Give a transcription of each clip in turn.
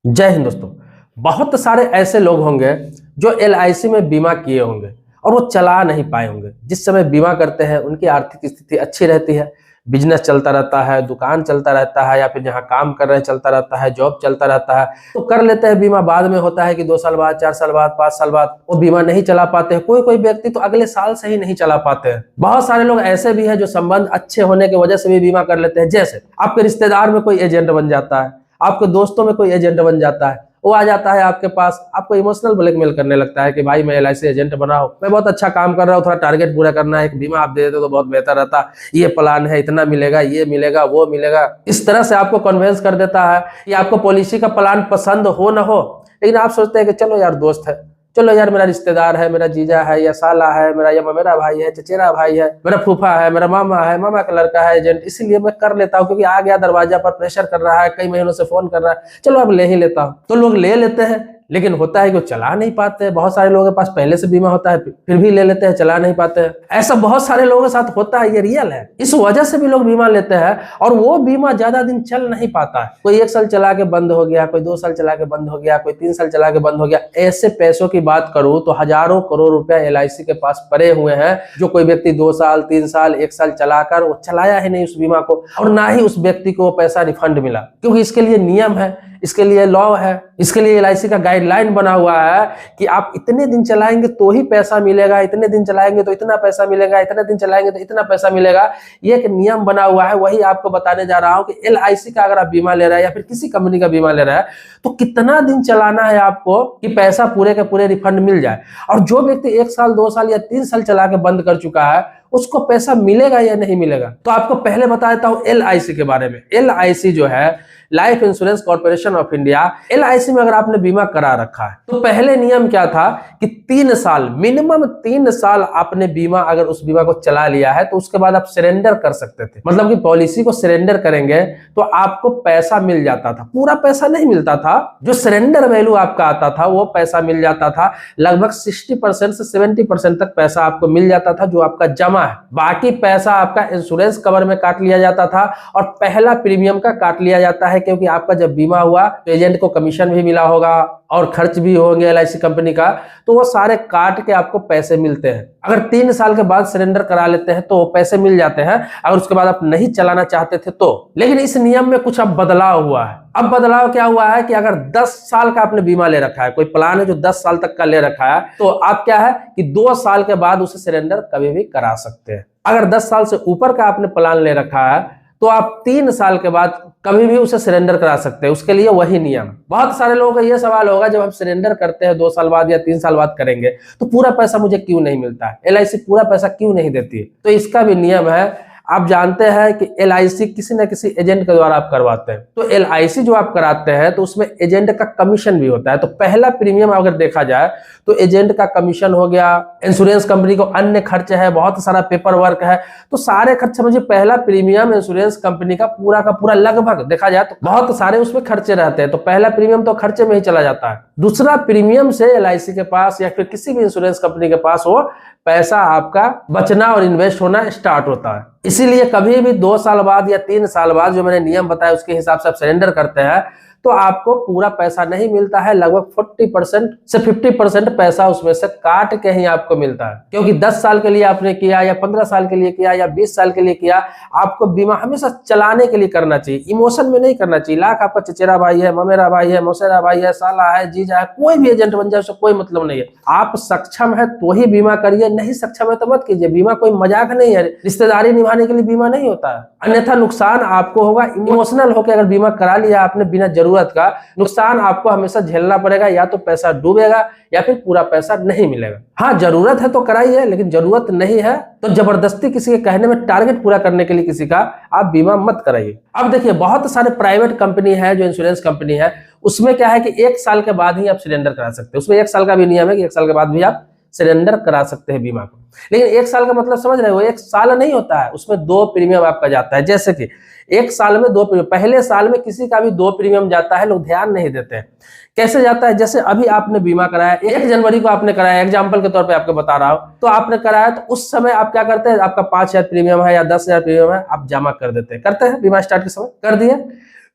जय हिंद दोस्तों। बहुत सारे ऐसे लोग होंगे जो एलआईसी में बीमा किए होंगे और वो चला नहीं पाए होंगे। जिस समय बीमा करते हैं उनकी आर्थिक स्थिति अच्छी रहती है, बिजनेस चलता रहता है, दुकान चलता रहता है, या फिर जहां काम कर रहे हैं चलता रहता है, जॉब चलता रहता है, तो कर लेते हैं बीमा। बाद में होता है कि 2 साल बाद, 4 साल बाद, 5 साल बाद वो बीमा नहीं चला पाते हैं। कोई कोई व्यक्ति तो अगले साल से ही नहीं चला पाते हैं। बहुत सारे लोग ऐसे भी हैं जो संबंध अच्छे होने की वजह से भी बीमा कर लेते हैं। जैसे आपके रिश्तेदार में कोई एजेंट बन जाता है, आपके दोस्तों में कोई एजेंट बन जाता है, वो आ जाता है आपके पास, आपको इमोशनल ब्लैकमेल करने लगता है कि भाई मैं एलआईसी एजेंट बना हूं, मैं बहुत अच्छा काम कर रहा हूँ, थोड़ा टारगेट पूरा करना है, एक बीमा आप दे देते तो बहुत बेहतर रहता, ये प्लान है, इतना मिलेगा, ये मिलेगा, वो मिलेगा। इस तरह से आपको कन्विंस कर देता है कि आपको पॉलिसी का प्लान पसंद हो ना हो, लेकिन आप सोचते हैं कि चलो यार दोस्त है, चलो यार मेरा रिश्तेदार है, मेरा जीजा है या साला है, मेरा भाई है, चचेरा भाई है, मेरा फूफा है, मेरा मामा है, मामा का लड़का है एजेंट, इसीलिए मैं कर लेता हूँ, क्योंकि आ गया दरवाजा पर, प्रेशर कर रहा है, कई महीनों से फोन कर रहा है, चलो अब ले ही लेता हूँ। तो लोग ले लेते हैं, लेकिन होता है कि वो चला नहीं पाते। बहुत सारे लोगों के पास पहले से बीमा होता है, फिर भी ले लेते हैं, चला नहीं पाते हैं। ऐसा बहुत सारे लोगों के साथ होता है, ये रियल है। इस वजह से भी लोग बीमा लेते हैं और वो बीमा ज्यादा दिन चल नहीं पाता है। कोई 1 साल चला के बंद हो गया, कोई 2 साल चला के बंद हो गया, कोई 3 साल चला के बंद हो गया। ऐसे पैसों की बात करूं तो हजारों करोड़ रुपया एलआईसी के पास पड़े हुए हैं, जो कोई व्यक्ति 2 साल, 3 साल, 1 साल चलाकर वो चलाया ही नहीं उस बीमा को, और ना ही उस व्यक्ति को पैसा रिफंड मिला। क्योंकि इसके लिए नियम है, इसके लिए लॉ है, इसके लिए एलआईसी का गाइडलाइन बना हुआ है कि आप इतने दिन चलाएंगे तो ही पैसा मिलेगा, इतने दिन चलाएंगे तो इतना पैसा मिलेगा, इतने दिन चलाएंगे तो इतना पैसा मिलेगा। ये एक नियम बना हुआ है, वही आपको बताने जा रहा हूं कि एलआईसी का अगर आप बीमा ले रहे हैं या फिर किसी कंपनी का बीमा ले रहे हैं तो कितना दिन चलाना है आपको कि पैसा पूरे के पूरे रिफंड मिल जाए। और जो व्यक्ति 1 साल, 2 साल या 3 साल चला के बंद कर चुका है उसको पैसा मिलेगा या नहीं मिलेगा। तो आपको पहले बता देता हूं एलआईसी के बारे में। एलआईसी जो है, life insurance corporation of India, LIC में अगर आपने बीमा करा रखा है तो पहले नियम क्या था कि 3 साल, मिनिमम 3 साल आपने बीमा, अगर उस बीमा को चला लिया है तो उसके बाद आप सरेंडर कर सकते थे। मतलब कि पॉलिसी को सरेंडर करेंगे तो आपको पैसा मिल जाता था। पूरा पैसा नहीं मिलता था, जो सरेंडर वैल्यू आपका आता था वो पैसा मिल जाता था। लगभग 60% से 70% तक पैसा आपको मिल जाता था जो आपका जमा है। बाकी पैसा आपका इंश्योरेंस कवर में काट लिया जाता था और पहला प्रीमियम का काट लिया जाता है, क्योंकि आपका जब बीमा हुआ तो एजेंट को कमीशन भी मिला होगा और खर्च भी होंगे एलआईसी कंपनी का, तो वो सारे काट के आपको पैसे मिलते हैं। अगर 3 साल के बाद सरेंडर करा लेते हैं तो पैसे मिल जाते हैं, अगर उसके बाद आप नहीं चलाना चाहते थे तो। लेकिन इस नियम में कुछ अब बदलाव हुआ है। अब बदलाव क्या हुआ है कि अगर 10 साल का आपने बीमा ले रखा है, कोई प्लान है जो 10 साल तक का ले रखा है, तो आप क्या है कि 2 साल के बाद उसे सरेंडर कभी भी करा सकते हैं। अगर 10 साल से ऊपर का आपने प्लान ले रखा है तो आप 3 साल के बाद कभी भी उसे सरेंडर करा सकते हैं। उसके लिए वही नियम। बहुत सारे लोगों का यह सवाल होगा, जब हम सरेंडर करते हैं 2 साल बाद या 3 साल बाद करेंगे तो पूरा पैसा मुझे क्यों नहीं मिलता है, एलआईसी पूरा पैसा क्यों नहीं देती है? तो इसका भी नियम है। आप जानते हैं कि एलआईसी किसी न किसी एजेंट के द्वारा आप करवाते हैं, तो एलआईसी जो आप कराते हैं तो उसमें एजेंट का कमीशन भी होता है। तो पहला प्रीमियम अगर देखा जाए तो एजेंट का कमीशन हो गया, इंश्योरेंस कंपनी को अन्य खर्च है, बहुत सारा पेपर वर्क है, तो सारे खर्च समझिए पहला प्रीमियम इंश्योरेंस कंपनी का पूरा लगभग देखा जाए तो बहुत सारे उसमें खर्चे रहते हैं। तो पहला प्रीमियम तो खर्चे में ही चला जाता है। दूसरा प्रीमियम से एलआईसी के पास या फिर किसी भी इंश्योरेंस कंपनी के पास वो पैसा आपका बचना और इन्वेस्ट होना स्टार्ट होता है। इसीलिए कभी भी 2 साल बाद या 3 साल बाद जो मैंने नियम बताया उसके हिसाब से आप सरेंडर करते हैं तो आपको पूरा पैसा नहीं मिलता है। लगभग 40% से 50% पैसा उसमें से काट के ही आपको मिलता है, क्योंकि 10 साल के लिए आपने किया या 15 साल के लिए किया या 20 साल के लिए किया, आपको बीमा हमेशा चलाने के लिए करना चाहिए, इमोशन में नहीं करना चाहिए। लाख आपका चचेरा भाई है, ममेरा भाई है, मौसेरा भाई है, साला है, जीजा है, कोई भी एजेंट बन जाए उससे कोई मतलब नहीं है। आप सक्षम है तो ही बीमा करिए, नहीं सक्षम है तो मत कीजिए। बीमा कोई मजाक नहीं है, रिश्तेदारी निभाने के लिए बीमा नहीं होता है, अन्यथा नुकसान आपको होगा। इमोशनल होकर अगर बीमा करा लिया आपने बिना जरूरत का, नुकसान आपको हमेशा झेलना पड़ेगा। या तो पैसा डूबेगा या फिर पूरा पैसा नहीं मिलेगा। हाँ, जरूरत है तो कराइए, लेकिन जरूरत नहीं है तो जबरदस्ती किसी के कहने में टारगेट पूरा करने के लिए किसी का आप बीमा मत कराइए। अब देखिए, बहुत सारे प्राइवेट कंपनी है जो इंश्योरेंस कंपनी है, उसमें क्या है कि 1 साल के बाद ही आप सरेंडर करा सकते हैं। उसमें 1 साल का भी नियम है कि 1 साल के बाद भी आप सरेंडर करा सकते हैं बीमा को। लेकिन 1 साल का मतलब समझ रहे हो, 1 साल नहीं होता है, उसमें 2 प्रीमियम आपका जाता है। जैसे कि 1 साल में 2 प्रीमियम, पहले साल में किसी का भी 2 प्रीमियम जाता है, लोग ध्यान नहीं देते हैं। कैसे जाता है? जैसे अभी आपने बीमा कराया, 1 जनवरी को आपने कराया, एग्जाम्पल के तौर पे आपको बता रहा हूं, तो आपने कराया तो उस समय आप क्या करते हैं, आपका 5,000 प्रीमियम है या 10,000 प्रीमियम है, आप जमा कर देते हैं, करते हैं बीमा स्टार्ट के समय कर दिए।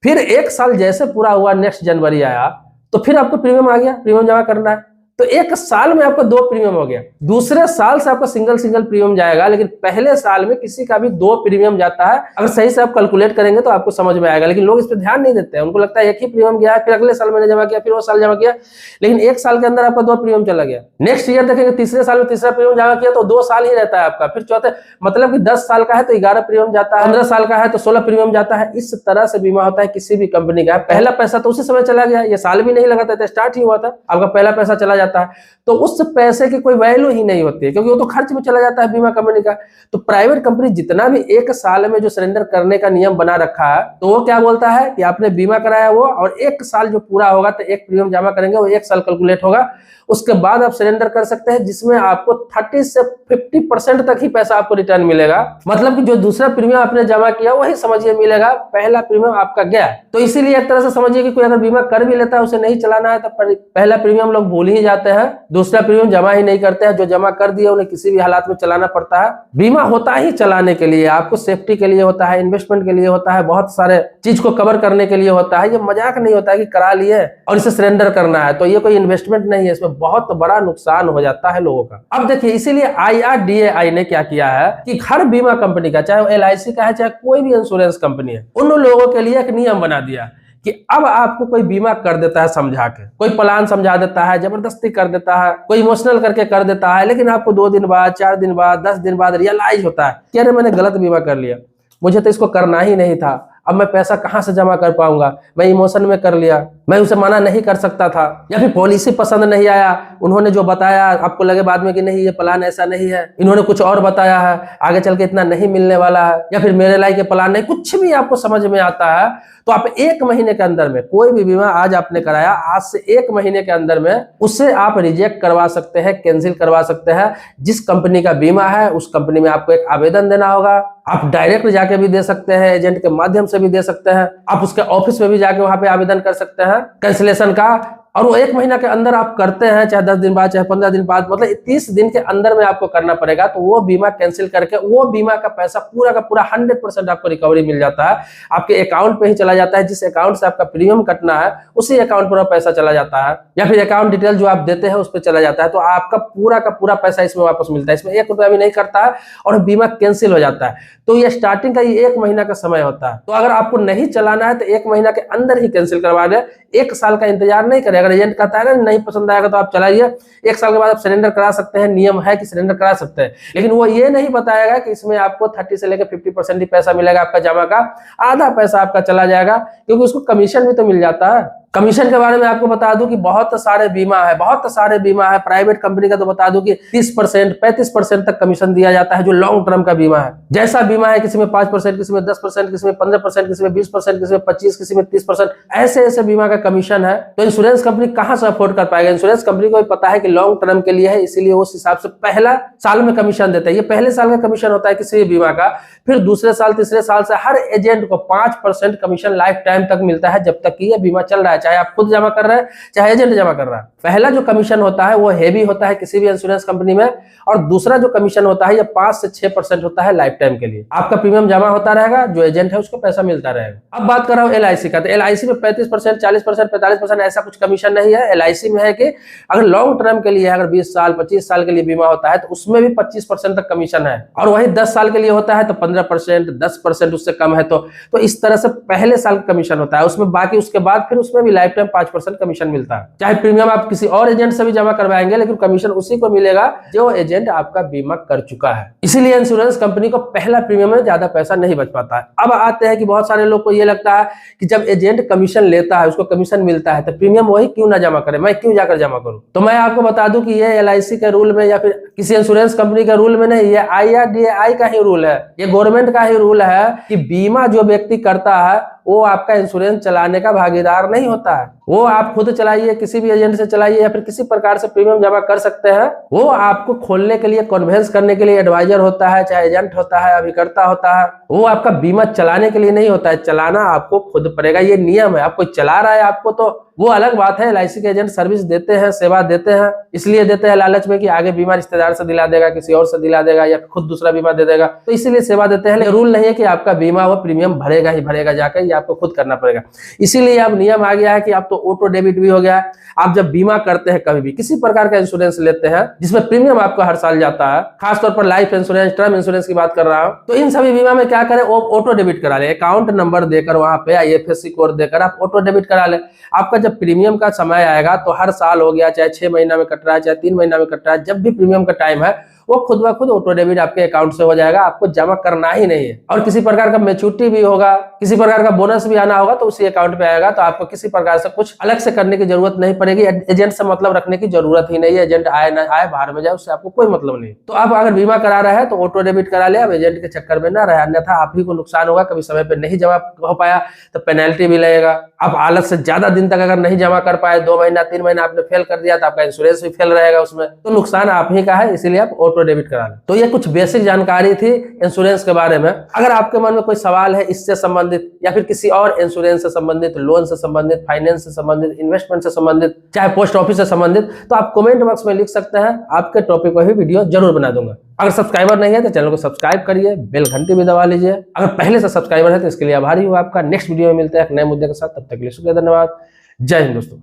फिर 1 साल जैसे पूरा हुआ, नेक्स्ट जनवरी आया तो फिर आपको प्रीमियम आ गया, प्रीमियम जमा करना है। तो 1 साल में आपको 2 प्रीमियम हो गया। दूसरे साल से आपका सिंगल प्रीमियम जाएगा, लेकिन पहले साल में किसी का भी 2 प्रीमियम जाता है। अगर सही से आप कैलकुलेट करेंगे तो आपको समझ में आएगा, लेकिन लोग इस पर ध्यान नहीं देते हैं। उनको लगता है एक ही प्रीमियम गया है, फिर अगले साल मैंने जमा किया, फिर वो साल जमा किया, लेकिन 1 साल के अंदर आपका 2 प्रीमियम चला गया। नेक्स्ट ईयर देखेंगे तीसरे साल में तीसरा प्रीमियम जमा किया तो 2 साल ही रहता है आपका। फिर चौथे, मतलब कि 10 साल का है तो 11 प्रीमियम जाता है, 15 साल का है तो 16 प्रीमियम जाता है। इस तरह से बीमा होता है किसी भी कंपनी का। पहला पैसा तो उसी समय चला गया, ये साल भी नहीं लगा था, स्टार्ट ही हुआ था, आपका पहला पैसा चला जाता है। तो उस पैसे की कोई वैल्यू ही नहीं होती है, क्योंकि वो तो खर्च में चला जाता है बीमा कंपनी का। तो प्राइवेट कंपनी जितना भी 1 साल में जो सरेंडर करने का नियम बना रखा है, तो वो क्या बोलता है कि आपने बीमा कराया वो, और 1 साल जो पूरा होगा तो 1 प्रीमियम जमा करेंगे, वो 1 साल कैलकुलेट होगा, उसके बाद आप सरेंडर कर सकते हैं, जिसमें आपको 30 से 50% तक ही पैसा आपको रिटर्न मिलेगा। मतलब कि जो दूसरा प्रीमियम आपने जमा किया वही समझिए मिलेगा, पहला प्रीमियम आपका गया। तो इसीलिए एक तरह से समझिए कि कोई अगर बीमा कर भी लेता है, उसे नहीं चलाना है, तो पहला प्रीमियम लोग भूल ही जाते हैं, दूसरा प्रीमियम जमा ही नहीं करते हैं। जो जमा कर दिया उन्हें किसी भी हालात में चलाना पड़ता है। बीमा होता ही चलाने के लिए, आपको सेफ्टी के लिए होता है, इन्वेस्टमेंट के लिए होता है, बहुत सारे चीज को कवर करने के लिए होता है। ये मजाक नहीं होता है कि करा लिए और इसे सरेंडर करना है, तो ये कोई इन्वेस्टमेंट नहीं है, इसमें बहुत बड़ा नुकसान हो जाता है लोगों का। अब देखिए, इसीलिए IRDAI ने क्या किया है कि हर बीमा कंपनी का, चाहे वो LIC का है, चाहे कोई भी इंश्योरेंस कंपनी है, उन लोगों के लिए एक नियम बना दिया कि अब आपको कोई बीमा कर देता है समझा के, कोई प्लान समझा देता है, जबरदस्ती कर देता है, कोई इमोशनल करके कर देता है, लेकिन आपको 2 दिन बाद, 4 दिन बाद, 10 दिन बाद रियलाइज होता है कि अरे मैंने गलत बीमा कर लिया, मुझे तो इसको करना ही नहीं था, अब मैं पैसा कहां से जमा कर पाऊंगा, मैं इमोशन में कर लिया, मैं उसे मना नहीं कर सकता था, या फिर पॉलिसी पसंद नहीं आया, उन्होंने जो बताया आपको लगे बाद में कि नहीं ये प्लान ऐसा नहीं है, इन्होंने कुछ और बताया है, आगे चल के इतना नहीं मिलने वाला है, या फिर मेरे लायक ये प्लान नहीं, कुछ भी आपको समझ में आता है, तो आप 1 महीने के अंदर में, कोई भी बीमा आज आपने कराया, आज से 1 महीने के अंदर में उसे आप रिजेक्ट करवा सकते हैं, कैंसिल करवा सकते हैं। जिस कंपनी का बीमा है उस कंपनी में आपको एक आवेदन देना होगा। आप डायरेक्ट जाके भी दे सकते हैं, एजेंट के माध्यम से भी दे सकते हैं, आप उसके ऑफिस में भी जाके वहां पे आवेदन कर सकते हैं कैंसिलेशन का, और वो 1 महीना के अंदर आप करते हैं, चाहे 10 दिन बाद, चाहे 15 दिन बाद, मतलब 30 दिन के अंदर में आपको करना पड़ेगा। तो वो बीमा कैंसिल करके वो बीमा का पैसा पूरा का पूरा 100% आपको रिकवरी मिल जाता है, आपके अकाउंट पे ही चला जाता है। जिस अकाउंट से आपका प्रीमियम कटना है उसी अकाउंट पर पैसा चला जाता है, या फिर अकाउंट डिटेल जो आप देते हैं उस पर चला जाता है। तो आपका पूरा का पूरा पैसा इसमें वापस मिलता है, इसमें 1 रुपया भी नहीं करता है, और बीमा कैंसिल हो जाता है। तो ये स्टार्टिंग का ये 1 महीना का समय होता है। तो अगर आपको नहीं चलाना है तो 1 महीना के अंदर ही कैंसिल करवा दे, 1 साल का इंतजार नहीं करें। अगर एजेंट कहता है ना नहीं पसंद आएगा तो आप चलाइए, 1 साल के बाद आप सरेंडर करा सकते हैं, नियम है कि सरेंडर करा सकते हैं, लेकिन वो ये नहीं बताएगा कि इसमें आपको 30 से लेकर 50% ही पैसा मिलेगा आपका जमा का, आधा पैसा आपका चला जाएगा, क्योंकि उसको कमीशन भी तो मिल जाता है। कमीशन के बारे में आपको बता दूं कि बहुत सारे बीमा है, बहुत सारे बीमा है। प्राइवेट कंपनी का तो बता दूं कि 30%, 35% तक कमीशन दिया जाता है जो लॉन्ग टर्म का बीमा है। जैसा बीमा है, किसी में 5%, किसी में 10%, किसी में 15%, किसी में 20%, किसी में 25%, किसी में 30%, ऐसे ऐसे बीमा का कमीशन है। तो इंश्योरेंस कंपनी कहां से अफोर्ड कर पाएगा? इंश्योरेंस कंपनी को भी पता है कि लॉन्ग टर्म के लिए है, इसीलिए उस हिसाब से पहला साल में कमीशन देता है। ये पहले साल का कमीशन होता है किसी भी बीमा का, फिर दूसरे साल, तीसरे साल से हर एजेंट को 5% कमीशन लाइफ टाइम तक मिलता है, जब तक कि यह बीमा चल रहा है, चाहे आप खुद जमा कर रहे हैं चाहे एजेंट जमा कर रहा है। पहला जो कमीशन होता है वो हेवी होता है किसी भी इंश्योरेंस कंपनी में, और दूसरा जो कमीशन होता है ये 5 से 6% होता है लाइफ टाइम के लिए। आपका प्रीमियम जमा होता रहेगा, जो एजेंट है उसको पैसा मिलता रहेगा। अब बात कर रहा हूं LIC का, तो LIC में 35%, 40%, 45% ऐसा कुछ कमीशन नहीं है। LIC में है कि अगर लॉन्ग टर्म के लिए, अगर 20 साल 25 साल के लिए बीमा होता है तो उसमें भी 25% तक कमीशन है, और वही 10 साल के लिए होता है तो 15%, 10% उससे कम है। तो इस तरह से पहले साल का कमीशन होता है, उसमें बाकी उसके बाद फिर उसमें भी लाइफ टाइम 5% कमीशन मिलता है। चाहे प्रीमियम आप किसी और एजेंट से भी जमा करवाएंगे, लेकिन कमीशन उसी को मिलेगा जो एजेंट आपका बीमा कर चुका है। इसीलिए इंश्योरेंस कंपनी को पहला प्रीमियम में ज्यादा पैसा नहीं बच पाता है। अब आते हैं कि बहुत सारे लोग को ये लगता है कि जब एजेंट कमीशन लेता है, उसको कमीशन मिलता है, तो प्रीमियम वही क्यों ना जमा करे, मैं क्यों जाकर जमा करूं? तो मैं आपको बता दूं कि ये LIC के रूल में या फिर किसी इंश्योरेंस कंपनी के रूल में नहीं, ये IRDAI का ही रूल है, ये गवर्नमेंट का ही रूल है कि बीमा जो व्यक्ति करता है वो आपका इंश्योरेंस चलाने का भागीदार नहीं होता है। वो आप खुद चलाइए, किसी भी एजेंट से चलाइए, या फिर किसी प्रकार से प्रीमियम जमा कर सकते हैं। वो आपको खोलने के लिए, कन्वेंस करने के लिए एडवाइजर होता है, चाहे एजेंट होता है, अभिकर्ता होता है। वो आपका बीमा चलाने के लिए नहीं होता है, चलाना आपको खुद पड़ेगा, ये नियम है। आप कोई चला रहा है, आपको तो वो अलग बात है। LIC के एजेंट सर्विस देते हैं, सेवा देते हैं, इसलिए देते हैं लालच में कि आगे बीमा रिश्तेदार से दिला देगा, किसी और से दिला देगा, या खुद दूसरा बीमा दे देगा, तो इसीलिए सेवा देते हैं। रूल नहीं है कि आपका बीमा वो प्रीमियम भरेगा ही भरेगा जाकर, ये आपको खुद करना पड़ेगा। इसीलिए अब नियम आ गया है कि अब तो ऑटो डेबिट भी हो गया है। आप जब बीमा करते हैं, कभी भी किसी प्रकार का इंश्योरेंस लेते हैं जिसमें प्रीमियम आपका हर साल जाता है, खासतौर पर लाइफ इंश्योरेंस, टर्म इंश्योरेंस की बात कर रहा हूं, तो इन सभी बीमा में क्या करें, ऑटो डेबिट करा ले। अकाउंट नंबर देकर वहां पे IFSC कोड देकर आप ऑटो डेबिट करा ले। आपका जब प्रीमियम का समय आएगा, तो हर साल हो गया, चाहे 6 महीना में कट रहा है, चाहे 3 महीना में कट रहा है, जब भी प्रीमियम का टाइम है, वो खुद ब खुद ऑटो डेबिट आपके अकाउंट से हो जाएगा, आपको जमा करना ही नहीं है। और किसी प्रकार का मैच्योरिटी भी होगा, किसी प्रकार का बोनस भी आना होगा, तो उसी अकाउंट पे आएगा, तो आपको किसी प्रकार से कुछ अलग से करने की जरूरत नहीं पड़ेगी। एजेंट से मतलब रखने की जरूरत ही नहीं है। एजेंट आए ना आए, बाहर में जाए, उससे आपको कोई मतलब नहीं। तो आप अगर बीमा करा रहे हैं तो ऑटो डेबिट करा ले, अब एजेंट के चक्कर में ना रहे, अन्यथा आप ही को नुकसान होगा। कभी समय पे नहीं जमा हो पाया तो पेनल्टी भी लगेगा। आप आलस से ज्यादा दिन तक अगर नहीं जमा कर पाए, 2 महीना 3 महीना आपने फेल कर दिया, तो आपका इंश्योरेंस भी फेल रहेगा उसमें, तो नुकसान आप ही का है। इसीलिए आप ऑटो डेबिट करा लें। तो ये कुछ बेसिक जानकारी थी इंश्योरेंस के बारे में। अगर आपके मन में कोई सवाल है इससे संबंधित, या फिर किसी और इंश्योरेंस से संबंधित, लोन से संबंधित, फाइनेंस से संबंधित, इन्वेस्टमेंट से संबंधित, चाहे पोस्ट ऑफिस से संबंधित, तो आप कमेंट बॉक्स में लिख सकते हैं। आपके टॉपिक पर भी वीडियो जरूर बना दूंगा। अगर सब्सक्राइबर नहीं है तो चैनल को सब्सक्राइब करिए, बेल घंटी भी दबा लीजिए। अगर पहले से सब्सक्राइबर है तो इसके लिए आभारी हूँ आपका। नेक्स्ट वीडियो में मिलते हैं एक नए मुद्दे के साथ, तब तक के लिए शुक्रिया, धन्यवाद। जय हिंद दोस्तों।